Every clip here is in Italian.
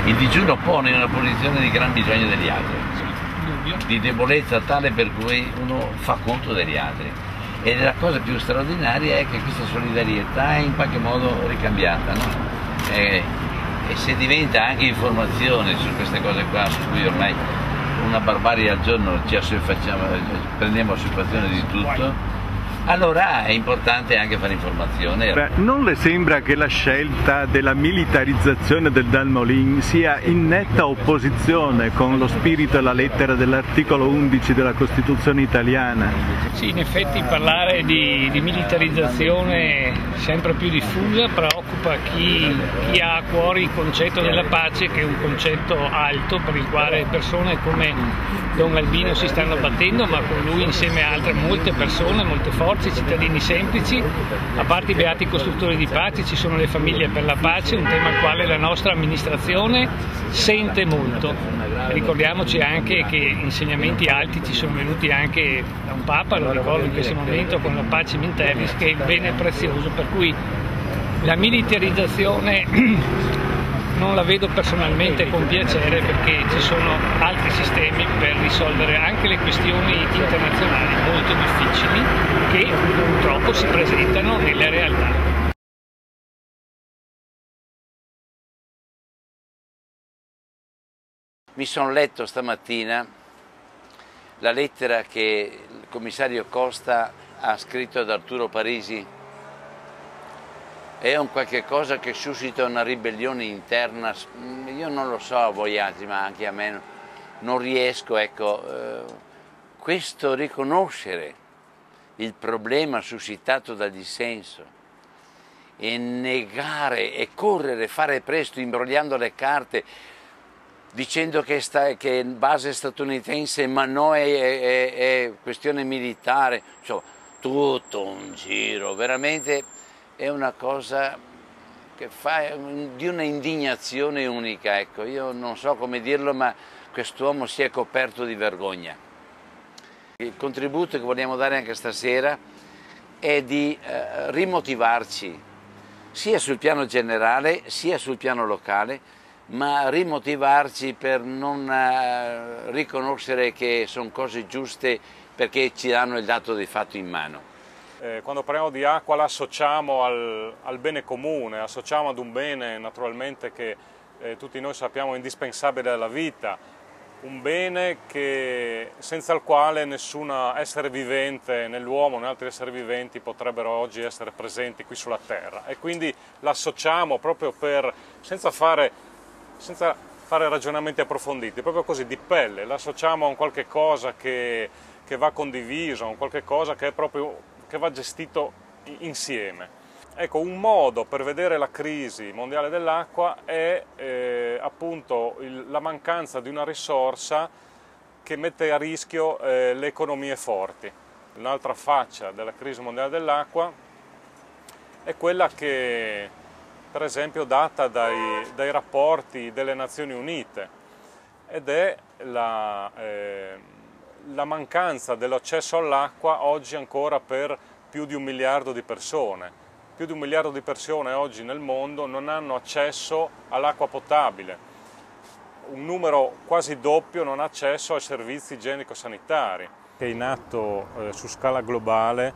Il digiuno pone in una posizione di gran bisogno degli altri, di debolezza tale per cui uno fa conto degli altri. E la cosa più straordinaria è che questa solidarietà è in qualche modo ricambiata, no? E se diventa anche informazione su queste cose qua, su cui ormai una barbarie al giorno prendiamo assuefazione di tutto, allora è importante anche fare informazione. Beh, non le sembra che la scelta della militarizzazione del Dalmolin sia in netta opposizione con lo spirito e la lettera dell'articolo 11 della Costituzione italiana? Sì, in effetti parlare di militarizzazione sempre più diffusa preoccupa chi ha a cuore il concetto della pace, che è un concetto alto per il quale persone come Don Albino si stanno battendo, ma con lui insieme a altre molte persone, molte forze, cittadini semplici. A parte i beati costruttori di pace ci sono le famiglie per la pace, un tema al quale la nostra amministrazione sente molto. Ricordiamoci anche che insegnamenti alti ci sono venuti anche da un Papa, lo ricordo in questo momento, con la Pacem in Terris, che è il bene prezioso, per cui la militarizzazione non la vedo personalmente con piacere, perché ci sono altri sistemi per risolvere anche le questioni internazionali molto difficili che purtroppo si presentano nelle realtà. Mi sono letto stamattina la lettera che il commissario Costa ha scritto ad Arturo Parisi. È un qualche cosa che suscita una ribellione interna, io non lo so a voi altri, ma anche a me non riesco, ecco, questo riconoscere il problema suscitato dal dissenso e negare e correre, fare presto imbrogliando le carte, dicendo che è base statunitense ma no, è questione militare, cioè, tutto un giro, veramente. È una cosa che fa di una indignazione unica, ecco. Io non so come dirlo, ma quest'uomo si è coperto di vergogna. Il contributo che vogliamo dare anche stasera è di rimotivarci, sia sul piano generale, sia sul piano locale, ma rimotivarci per non riconoscere che sono cose giuste perché ci danno il dato di fatto in mano. Quando parliamo di acqua la associamo al bene comune, associamo ad un bene naturalmente che tutti noi sappiamo indispensabile alla vita, un bene senza il quale nessun essere vivente, né l'uomo né altri esseri viventi potrebbero oggi essere presenti qui sulla terra, e quindi l'associamo proprio senza fare ragionamenti approfonditi, proprio così di pelle, l'associamo a un qualche cosa che va condiviso, a un qualche cosa che va gestito insieme. Ecco, un modo per vedere la crisi mondiale dell'acqua è appunto la mancanza di una risorsa che mette a rischio le economie forti. Un'altra faccia della crisi mondiale dell'acqua è quella che, per esempio, data dai rapporti delle Nazioni Unite, ed è la mancanza dell'accesso all'acqua oggi ancora per più di 1 miliardo di persone. Più di 1 miliardo di persone oggi nel mondo non hanno accesso all'acqua potabile. Un numero quasi doppio non ha accesso ai servizi igienico-sanitari. È in atto su scala globale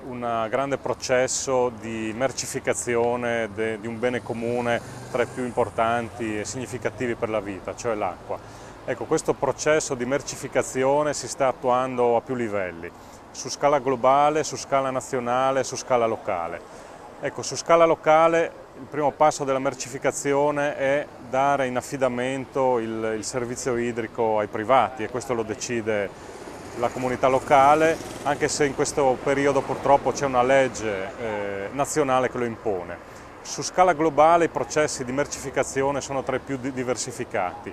un grande processo di mercificazione di un bene comune tra i più importanti e significativi per la vita, cioè l'acqua. Ecco, questo processo di mercificazione si sta attuando a più livelli, su scala globale, su scala nazionale, su scala locale. Ecco, su scala locale il primo passo della mercificazione è dare in affidamento il servizio idrico ai privati, e questo lo decide la comunità locale, anche se in questo periodo purtroppo c'è una legge nazionale che lo impone. Su scala globale i processi di mercificazione sono tra i più diversificati.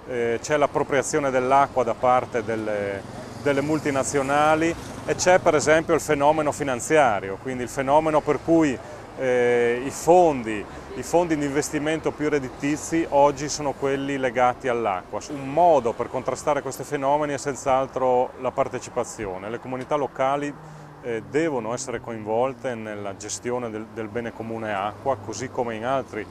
C'è l'appropriazione dell'acqua da parte delle multinazionali e c'è per esempio il fenomeno finanziario, quindi il fenomeno per cui i fondi di investimento più redditizi oggi sono quelli legati all'acqua. Un modo per contrastare questi fenomeni è senz'altro la partecipazione. Le comunità locali devono essere coinvolte nella gestione del bene comune acqua, così come in altri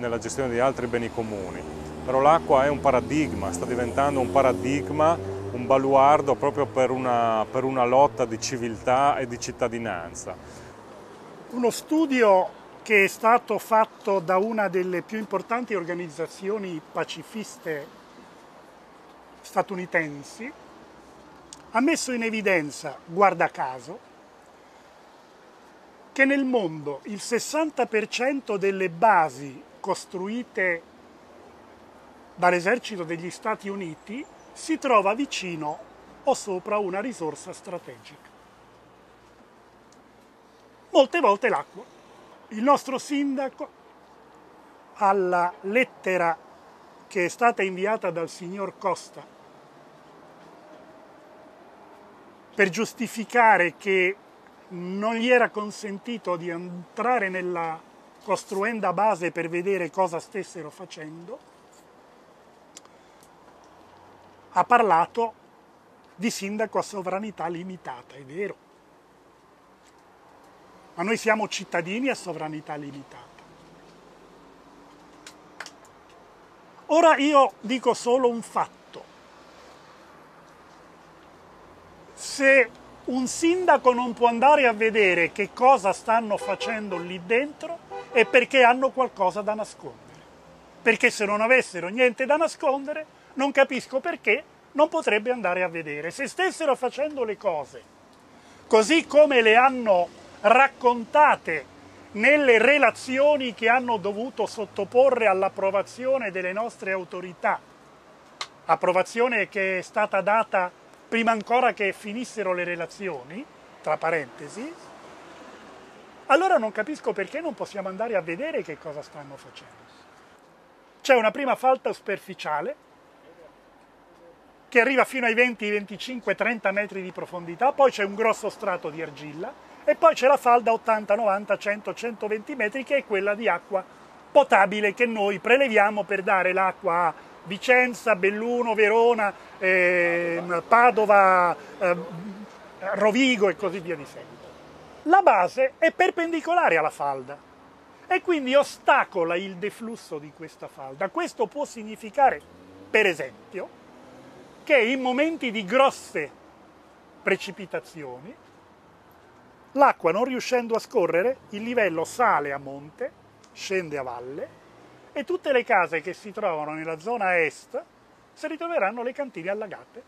nella gestione di altri beni comuni. Però l'acqua è un paradigma, sta diventando un paradigma, un baluardo proprio per una lotta di civiltà e di cittadinanza. Uno studio che è stato fatto da una delle più importanti organizzazioni pacifiste statunitensi ha messo in evidenza, guarda caso, che nel mondo il 60% delle basi costruite dall'esercito degli Stati Uniti si trova vicino o sopra una risorsa strategica. Molte volte l'acqua. Il nostro sindaco, alla lettera che è stata inviata dal signor Costa per giustificare che non gli era consentito di entrare nella costruenda base per vedere cosa stessero facendo, ha parlato di sindaco a sovranità limitata, è vero. Ma noi siamo cittadini a sovranità limitata. Ora io dico solo un fatto. Se un sindaco non può andare a vedere che cosa stanno facendo lì dentro è perché hanno qualcosa da nascondere. Perché se non avessero niente da nascondere, non capisco perché non potrebbe andare a vedere. Se stessero facendo le cose così come le hanno raccontate nelle relazioni che hanno dovuto sottoporre all'approvazione delle nostre autorità, approvazione che è stata data prima ancora che finissero le relazioni, tra parentesi, allora non capisco perché non possiamo andare a vedere che cosa stanno facendo. C'è una prima falda superficiale che arriva fino ai 20, 25, 30 metri di profondità, poi c'è un grosso strato di argilla e poi c'è la falda 80, 90, 100, 120 metri che è quella di acqua potabile che noi preleviamo per dare l'acqua a Vicenza, Belluno, Verona, Padova, Rovigo e così via di seguito. La base è perpendicolare alla falda e quindi ostacola il deflusso di questa falda. Questo può significare, per esempio, che in momenti di grosse precipitazioni l'acqua, non riuscendo a scorrere, il livello sale a monte, scende a valle e tutte le case che si trovano nella zona est si ritroveranno le cantine allagate.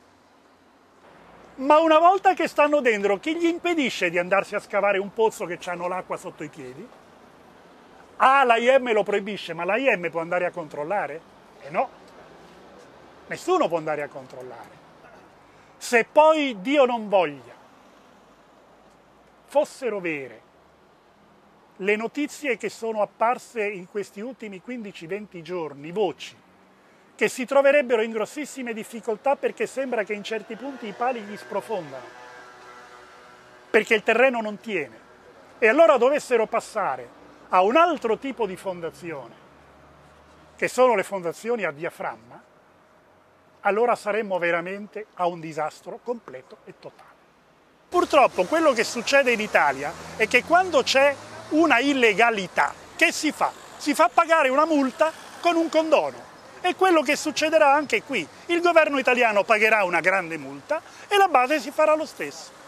Ma una volta che stanno dentro, chi gli impedisce di andarsi a scavare un pozzo che hanno l'acqua sotto i piedi? Ah, l'AIM lo proibisce, ma l'AIM può andare a controllare? No, nessuno può andare a controllare. Se poi, Dio non voglia, fossero vere le notizie che sono apparse in questi ultimi 15-20 giorni, voci, che si troverebbero in grossissime difficoltà perché sembra che in certi punti i pali gli sprofondano, perché il terreno non tiene, e allora dovessero passare a un altro tipo di fondazione, che sono le fondazioni a diaframma, allora saremmo veramente a un disastro completo e totale. Purtroppo quello che succede in Italia è che quando c'è una illegalità, che si fa? Si fa pagare una multa con un condono. E quello che succederà anche qui. Il governo italiano pagherà una grande multa e la base si farà lo stesso.